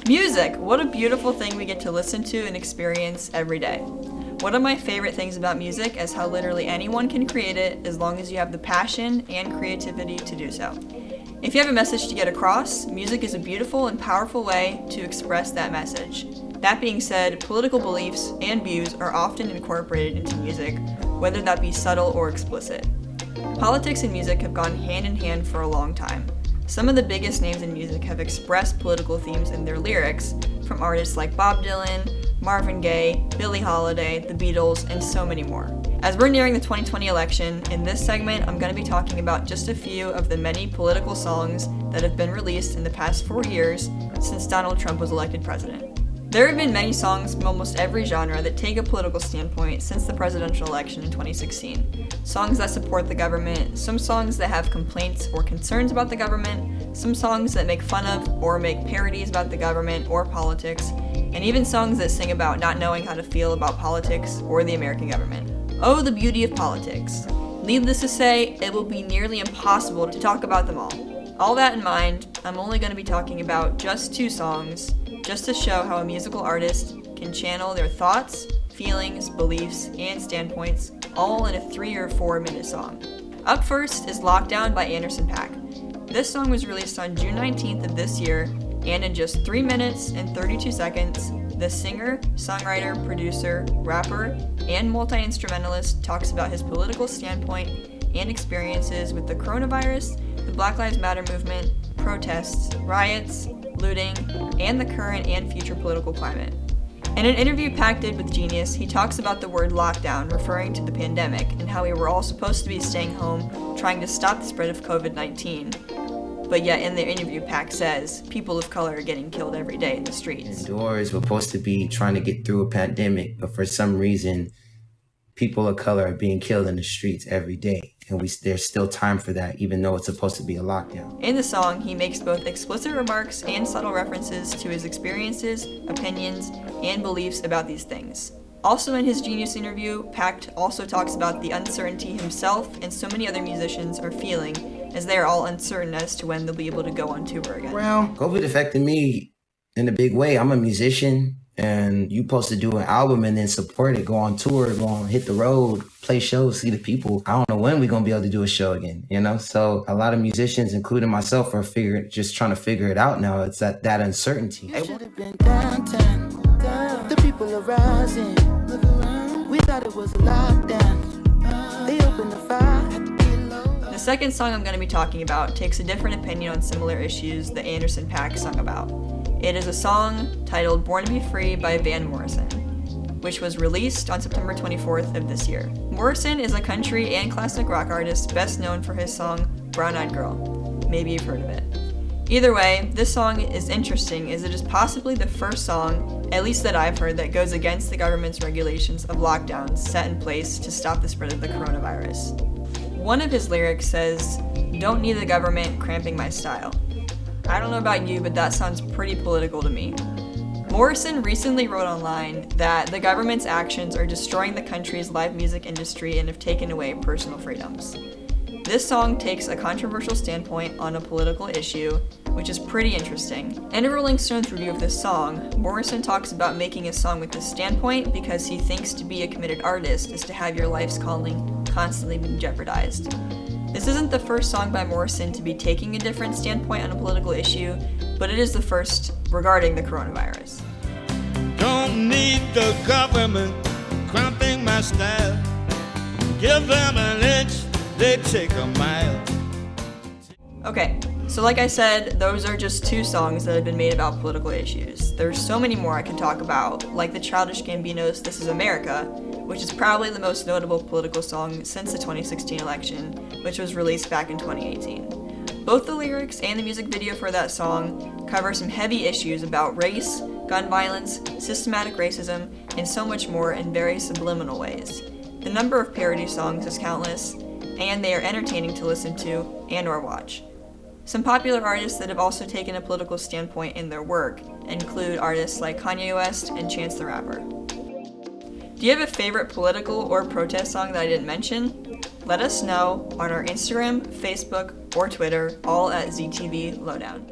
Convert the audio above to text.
Music! What a beautiful thing we get to listen to and experience every day. One of my favorite things about music is how literally anyone can create it as long as you have the passion and creativity to do so. If you have a message to get across, music is a beautiful and powerful way to express that message. That being said, political beliefs and views are often incorporated into music, whether that be subtle or explicit. Politics and music have gone hand in hand for a long time. Some of the biggest names in music have expressed political themes in their lyrics, from artists like Bob Dylan, Marvin Gaye, Billie Holiday, the Beatles, and so many more. As we're nearing the 2020 election, in this segment I'm going to be talking about just a few of the many political songs that have been released in the past 4 years since Donald Trump was elected president. There have been many songs from almost every genre that take a political standpoint since the presidential election in 2016. Songs that support the government, some songs that have complaints or concerns about the government, some songs that make fun of or make parodies about the government or politics, and even songs that sing about not knowing how to feel about politics or the American government. Oh, the beauty of politics. Needless to say, it will be nearly impossible to talk about them all. All that in mind, I'm only going to be talking about just 2 songs, just to show how a musical artist can channel their thoughts, feelings, beliefs, and standpoints all in a 3 or 4 minute song. Up first is Lowdown by Anderson Paak. This song was released on June 19th of this year, and in just 3 minutes and 32 seconds, the singer, songwriter, producer, rapper, and multi-instrumentalist talks about his political standpoint and experiences with the coronavirus, the Black Lives Matter movement, protests, riots, looting, and the current and future political climate. In an interview Paak did with Genius, he talks about the word lockdown referring to the pandemic and how we were all supposed to be staying home trying to stop the spread of COVID-19. But yet in the interview, Paak says people of color are getting killed every day in the streets. Indoors, we're supposed to be trying to get through a pandemic, but for some reason, people of color are being killed in the streets every day. And there's still time for that, even though it's supposed to be a lockdown. In the song, he makes both explicit remarks and subtle references to his experiences, opinions, and beliefs about these things. Also in his Genius interview, Paak also talks about the uncertainty himself and so many other musicians are feeling, as they are all uncertain as to when they'll be able to go on tour again. Well, COVID affected me in a big way. I'm a musician, and you're supposed to do an album and then support it, go on tour, go on, hit the road, play shows, see the people. I don't know when we're going to be able to do a show again, you know? So a lot of musicians, including myself, are just trying to figure it out now. It's that uncertainty. You should have been downtown. The people are rising. We thought it was a lockdown. They opened the fire. The second song I'm going to be talking about takes a different opinion on similar issues that Anderson Paak sung about. It is a song titled Born to Be Free by Morrison, which was released on September 24th of this year. Morrison is a country and classic rock artist best known for his song Brown Eyed Girl. Maybe you've heard of it. Either way, this song is interesting as it is possibly the first song, at least that I've heard, that goes against the government's regulations of lockdowns set in place to stop the spread of the coronavirus. One of his lyrics says, "Don't need the government cramping my style." I don't know about you, but that sounds pretty political to me. Morrison recently wrote online that the government's actions are destroying the country's live music industry and have taken away personal freedoms. This song takes a controversial standpoint on a political issue, which is pretty interesting. In a Rolling Stones review of this song, Morrison talks about making a song with this standpoint because he thinks to be a committed artist is to have your life's calling constantly being jeopardized. This isn't the first song by Morrison to be taking a different standpoint on a political issue, but it is the first regarding the coronavirus. Don't need the government cramping my style. Give them an inch, they take a mile. Okay, so like I said, those are just 2 songs that have been made about political issues. There's so many more I could talk about, like the Childish Gambino's This Is America, which is probably the most notable political song since the 2016 election, which was released back in 2018. Both the lyrics and the music video for that song cover some heavy issues about race, gun violence, systematic racism, and so much more in very subliminal ways. The number of parody songs is countless, and they are entertaining to listen to and or watch. Some popular artists that have also taken a political standpoint in their work include artists like Kanye West and Chance the Rapper. Do you have a favorite political or protest song that I didn't mention? Let us know on our Instagram, Facebook, or Twitter, all at ZTV Lowdown.